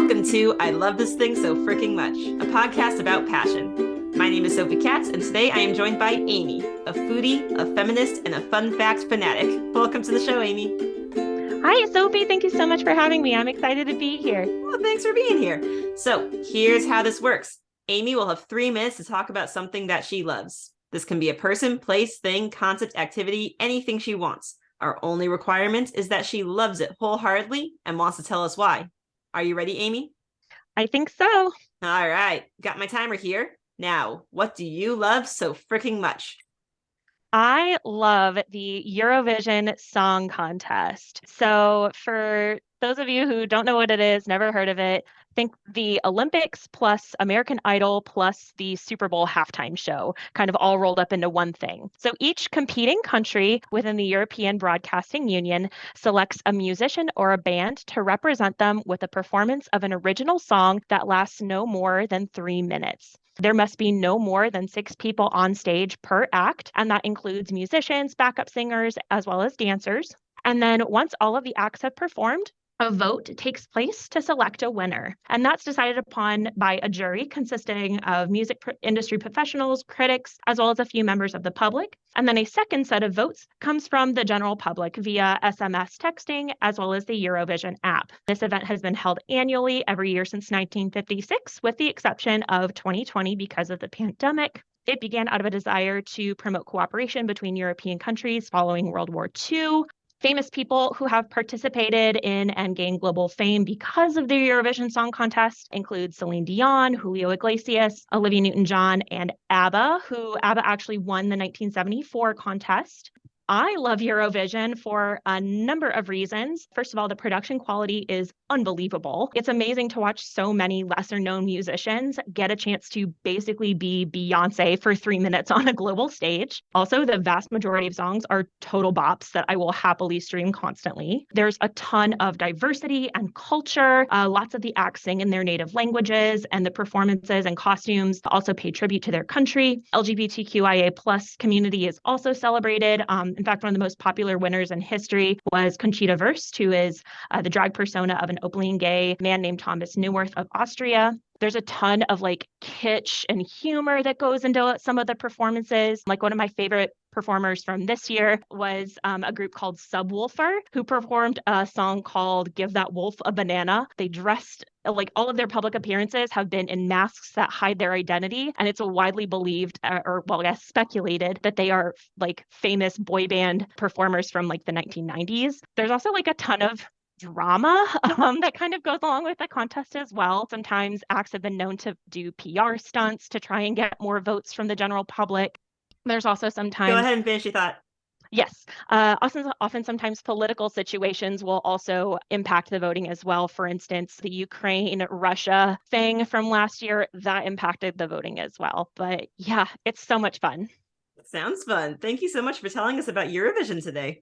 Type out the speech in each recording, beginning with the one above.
Welcome to I Love This Thing So Fricking Much, a podcast about passion. My name is Sophie Katz, and today I am joined by Amy, a foodie, a feminist, and a fun fact fanatic. Welcome to the show, Amy. Hi, Sophie. Thank you so much for having me. I'm excited to be here. Well, thanks for being here. So here's how this works. Amy will have 3 minutes to talk about something that she loves. This can be a person, place, thing, concept, activity, anything she wants. Our only requirement is that she loves it wholeheartedly and wants to tell us why. Are you ready, Amy? I think so. All right. Got my timer here. Now, what do you love so freaking much? I love the Eurovision Song Contest. So for those of you who don't know what it is, never heard of it, think the Olympics plus American Idol plus the Super Bowl halftime show, kind of all rolled up into one thing. So each competing country within the European Broadcasting Union selects a musician or a band to represent them with a performance of an original song that lasts no more than 3 minutes. There must be no more than 6 people on stage per act, and that includes musicians, backup singers, as well as dancers. And then once all of the acts have performed, a vote takes place to select a winner. And that's decided upon by a jury consisting of music industry professionals, critics, as well as a few members of the public. And then a second set of votes comes from the general public via SMS texting, as well as the Eurovision app. This event has been held annually every year since 1956, with the exception of 2020 because of the pandemic. It began out of a desire to promote cooperation between European countries following World War II. Famous people who have participated in and gained global fame because of the Eurovision Song Contest include Celine Dion, Julio Iglesias, Olivia Newton-John, and ABBA, who ABBA actually won the 1974 contest. I love Eurovision for a number of reasons. First of all, the production quality is unbelievable. It's amazing to watch so many lesser known musicians get a chance to basically be Beyonce for 3 minutes on a global stage. Also, the vast majority of songs are total bops that I will happily stream constantly. There's a ton of diversity and culture. Lots of the acts sing in their native languages, and the performances and costumes also pay tribute to their country. LGBTQIA plus community is also celebrated. In fact, one of the most popular winners in history was Conchita Wurst, who is the drag persona of an openly gay man named Thomas Neuwirth of Austria. There's a ton of kitsch and humor that goes into some of the performances. One of my favorite performers from this year was a group called Subwoofer, who performed a song called Give That Wolf a Banana. They dressed all of their public appearances have been in masks that hide their identity. And it's widely believed speculated that they are famous boy band performers from the 1990s. There's also a ton of drama that kind of goes along with the contest as well. Sometimes acts have been known to do PR stunts to try and get more votes from the general public. There's also sometimes... Go ahead and finish your thought. Yes. Often sometimes political situations will also impact the voting as well. For instance, the Ukraine-Russia thing from last year, that impacted the voting as well. But yeah, it's so much fun. Sounds fun. Thank you so much for telling us about Eurovision today.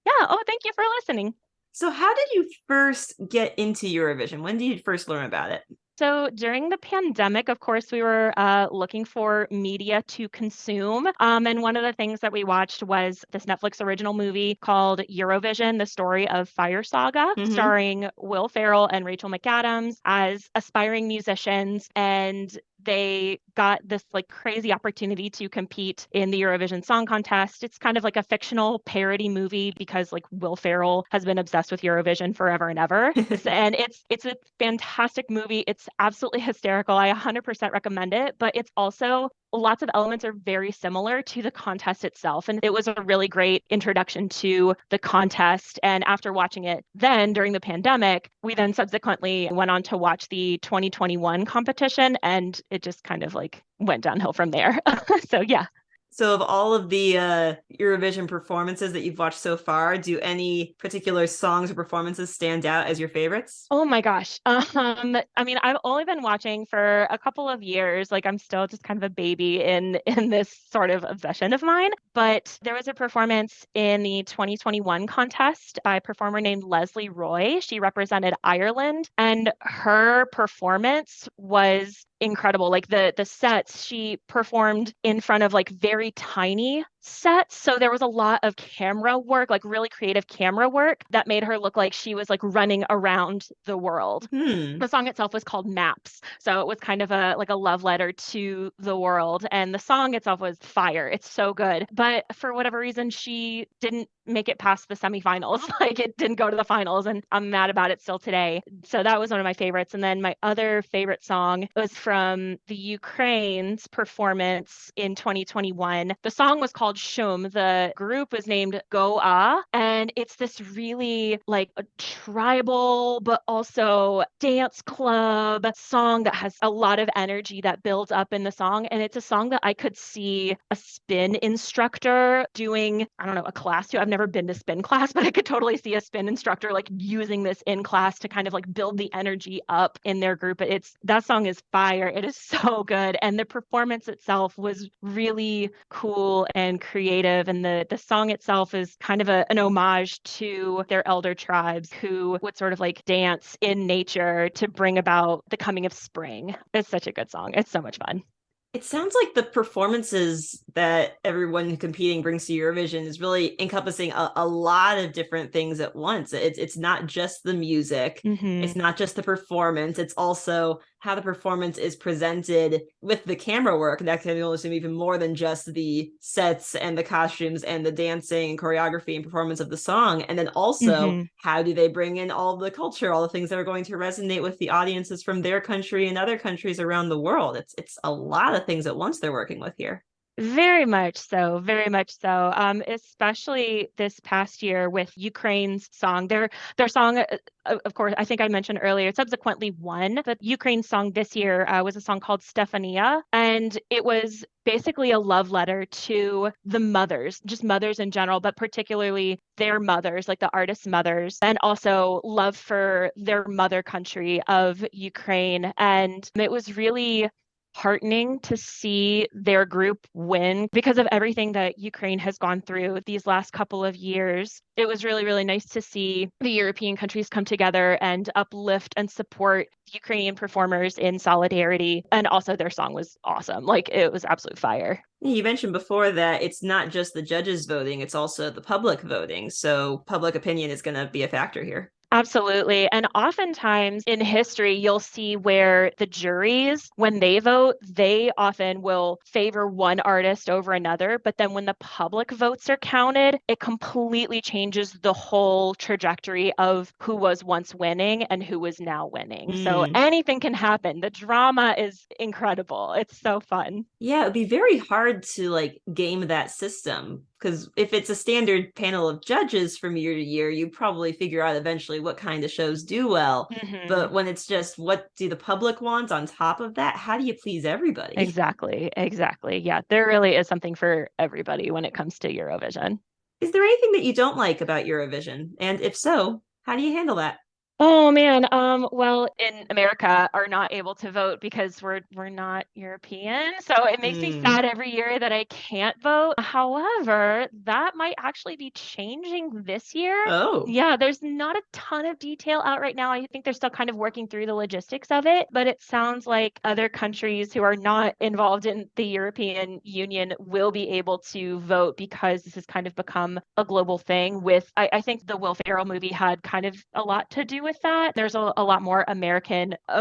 Yeah. Oh, thank you for listening. So how did you first get into Eurovision? When did you first learn about it? So during the pandemic, of course, we were looking for media to consume. And one of the things that we watched was this Netflix original movie called Eurovision, the story of Fire Saga, starring Will Ferrell and Rachel McAdams as aspiring musicians. And they got this crazy opportunity to compete in the Eurovision Song Contest. It's kind of like a fictional parody movie because Will Ferrell has been obsessed with Eurovision forever and ever. And it's a fantastic movie. It's absolutely hysterical. I 100% recommend it, but it's also lots of elements are very similar to the contest itself. And it was a really great introduction to the contest. And after watching it then during the pandemic, we then subsequently went on to watch the 2021 competition, and it just kind of went downhill from there. So yeah. So of all of the Eurovision performances that you've watched so far, do any particular songs or performances stand out as your favorites? Oh my gosh. I've only been watching for a couple of years. I'm still just kind of a baby in this sort of obsession of mine. But there was a performance in the 2021 contest by a performer named Leslie Roy. She represented Ireland, and her performance was incredible. The sets, she performed in front of very tiny sets. So there was a lot of camera work, like really creative camera work that made her look like she was like running around the world. Hmm. The song itself was called Maps. So it was kind of a like a love letter to the world. And the song itself was fire. It's so good. But for whatever reason, she didn't make it past the semifinals. Like it didn't go to the finals. And I'm mad about it still today. So that was one of my favorites. And then my other favorite song was from the Ukraine's performance in 2021. The song was called Shum. The group was named Goa. And it's this really like a tribal, but also dance club song that has a lot of energy that builds up in the song. And it's a song that I could see a spin instructor doing, I don't know, a class to. I've never been to spin class, but I could totally see a spin instructor like using this in class to kind of like build the energy up in their group. It's that song is fire. It is so good. And the performance itself was really cool and creative. And the song itself is kind of an homage to their elder tribes who would sort of like dance in nature to bring about the coming of spring. It's such a good song. It's so much fun. It sounds like the performances that everyone competing brings to Eurovision is really encompassing a lot of different things at once. It's not just the music, it's Mm-hmm. not just the performance, it's also how the performance is presented with the camera work. That can almost be even more than just the sets and the costumes and the dancing and choreography and performance of the song. And then also, Mm-hmm. how do they bring in all the culture, all the things that are going to resonate with the audiences from their country and other countries around the world? It's a lot of things at once they're working with here. Very much so, very much so. Especially this past year with Ukraine's song. Their song, of course, I think I mentioned earlier, subsequently won. But Ukraine's song this year was a song called Stefania, and it was basically a love letter to the mothers, just mothers in general, but particularly their mothers, like the artist's mothers, and also love for their mother country of Ukraine. And it was really heartening to see their group win because of everything that Ukraine has gone through these last couple of years. It was really, really nice to see the European countries come together and uplift and support Ukrainian performers in solidarity. And also, their song was awesome. Like, it was absolute fire. You mentioned before that it's not just the judges voting, it's also the public voting. So public opinion is going to be a factor here. Absolutely. And oftentimes in history, you'll see where the juries, when they vote, they often will favor one artist over another. But then when the public votes are counted, it completely changes the whole trajectory of who was once winning and who is now winning. So Mm. anything can happen. The drama is incredible. It's so fun. Yeah, it'd be very hard to like game that system because if it's a standard panel of judges from year to year, you probably figure out eventually what kind of shows do well. But Hmm. when it's just what do the public want on top of that, how do you please everybody? Exactly. Exactly. Yeah, there really is something for everybody when it comes to Eurovision. Is there anything that you don't like about Eurovision? And if so, how do you handle that? Oh man, well, in America are not able to vote because we're not European. So it makes me Mm. sad every year that I can't vote. However, that might actually be changing this year. Oh. Yeah, there's not a ton of detail out right now. I think they're still kind of working through the logistics of it, but it sounds like other countries who are not involved in the European Union will be able to vote because this has kind of become a global thing with I think the Will Ferrell movie had kind of a lot to do with that. There's a lot more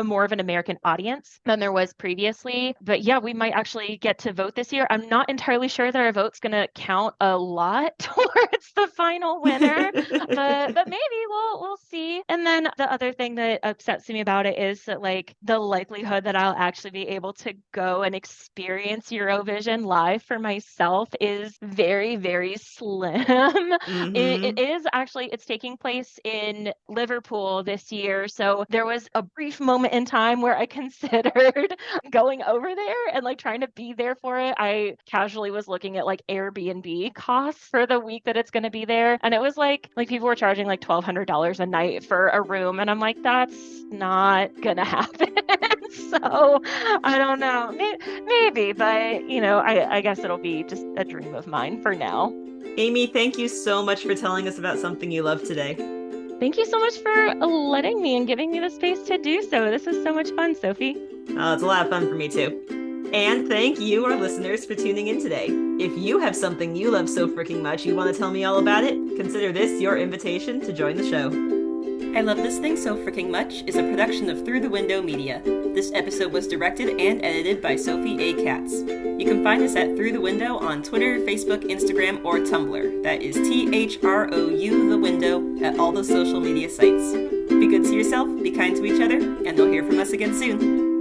more of an American audience than there was previously. But yeah, we might actually get to vote this year. I'm not entirely sure that our vote's going to count a lot towards the final winner, but maybe we'll see. And then the other thing that upsets me about it is that like the likelihood that I'll actually be able to go and experience Eurovision live for myself is very, very slim. It Mm-hmm. is actually it's taking place in Liverpool this year. So there was a brief moment in time where I considered going over there and like trying to be there for it. I casually was looking at like Airbnb costs for the week that it's going to be there, and it was like people were charging like $1,200 a night for a room, and I'm like, that's not gonna happen. So I don't know, maybe, but I guess it'll be just a dream of mine for now. Amy, thank you so much for telling us about something you love today. Thank you so much for letting me and giving me the space to do so. This was so much fun, Sophie. It's a lot of fun for me too. And thank you, our listeners, for tuning in today. If you have something you love so freaking much you want to tell me all about it, consider this your invitation to join the show. I Love This Thing So Freaking Much is a production of Through the Window Media. This episode was directed and edited by Sophie A. Katz. You can find us at Through the Window on Twitter, Facebook, Instagram, or Tumblr. That is THROU the Window at all the social media sites. Be good to yourself, be kind to each other, and you'll hear from us again soon.